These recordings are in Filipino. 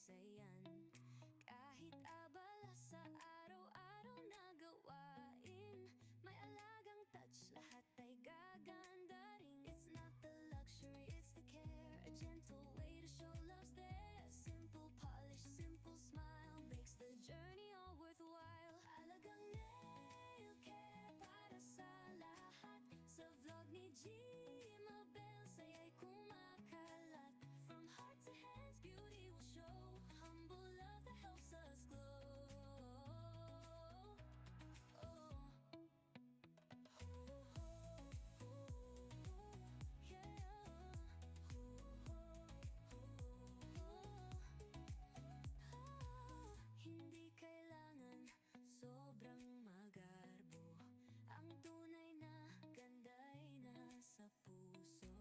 saysayan. Kahit abala sa araw-araw na gawain, may alagang touch, lahat ay gaganda rin. It's not the luxury, it's the care, a gentle way to show love's there. Simple polish, simple smile makes the journey all worthwhile. Alagang nail care para sa lahat, sa vlog ni Gmabel saya'y kumakalat. From heart to hands, beauty will show, humble love that helps us glow. Hindi kailangan sobrang magarbo, ang tunay na ganda ay nasa puso.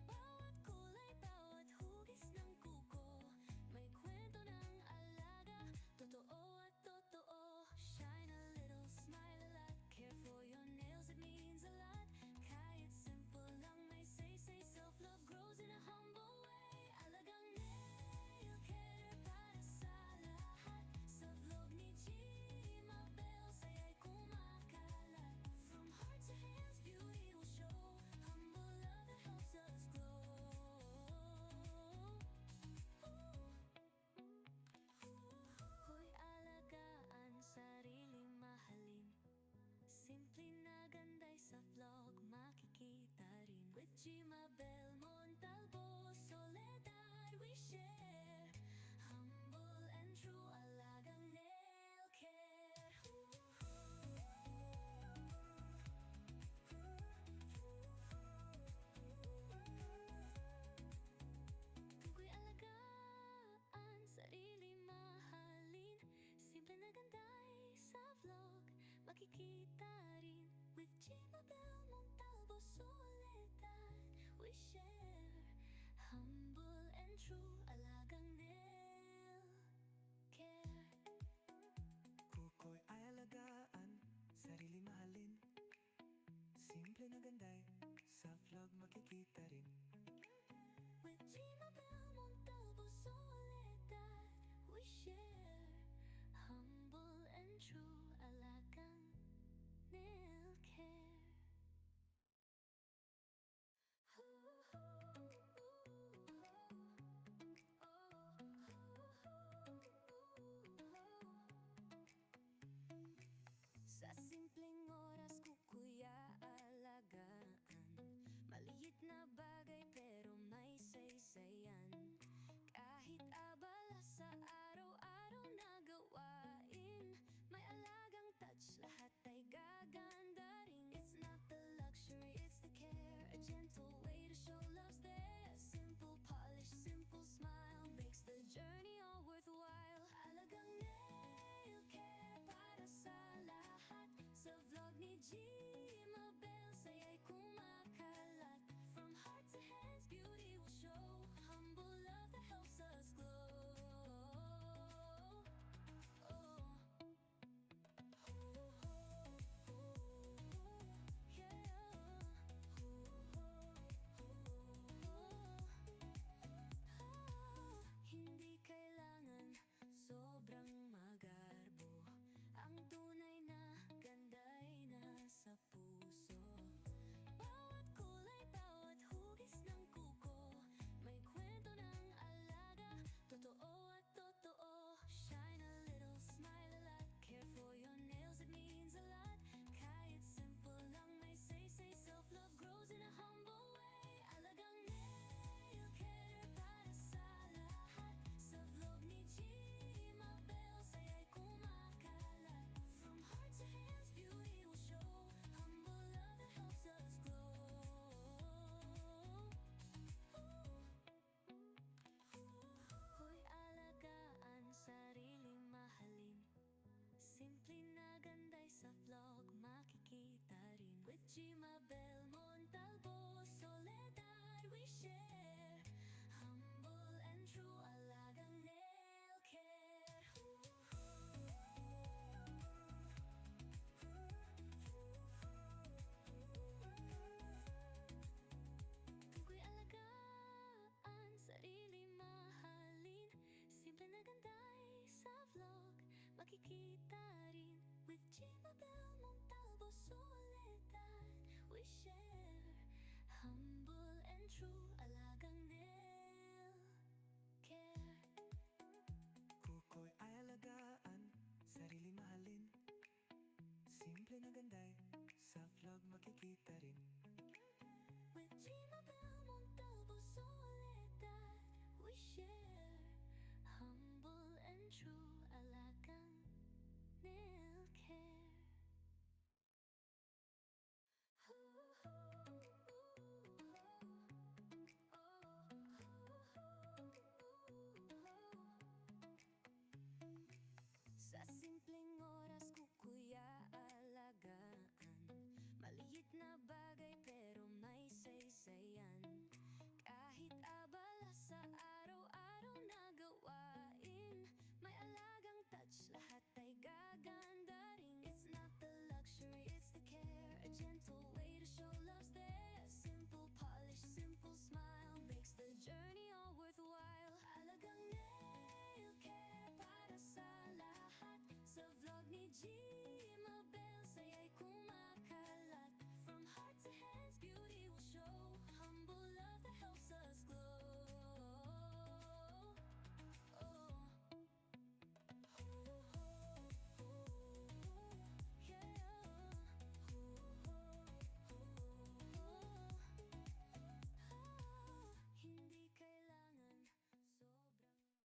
Bawat kulay, bawat hugis ng kuko, may kwento ng alaga, totoo at totoo. Shine a little, smile a lot, care for your nails, it means a lot. Kahit simple lang may say, self-love grows in a humble way. Alagang nail care para sa lahat, sa vlog ni Gmabel saya'y kumakalat. From heart to hands, beauty will show, humble love that helps us glow. Hoy, alagaan, sariling mahalin, simple na ganda'y sa vlog makikita rin. With Gmabel Montalvo, Soledad we share, humble and true, alagang nail care. Tukoy alagaan, sarili mahalin, simple na ganda'y sa vlog makikita rin. With Gmabel Montalvo, Soledad we share, humble and true, alagang nail care. Kuko'y ay alagaan, sarili mahalin, simple na ganda'y sa vlog makikita rin. With Gmabel Montalvo, Soledad we share, humble and true, alagang nail care. Sa simpleng oras ko kuya alagaan, maliit na bagay pero may saysayan. Kahit abala sa araw-araw na gawain, may alaga Gmabel mong talbos ulitan. We share humble and true alagang nail care. Kuko'y ay alagaan, sarili mahalin. Simple na ganday, sa vlog makikita rin. With Gmabel mong talbos ulitan. We share humble and true alagang nail care. Sa simpleng oras kukuy aalagaan. Maliit na bagay pero may saysayan. Kahit abala sa araw-araw na gawain, may alagang touch, lahat ay gaganda rin. It's not the luxury, it's the care. A gentle way to show love's there. Simple polish, simple smile makes the journey all worthwhile. Alagang nail care para sa lahat. Sa vlog ni G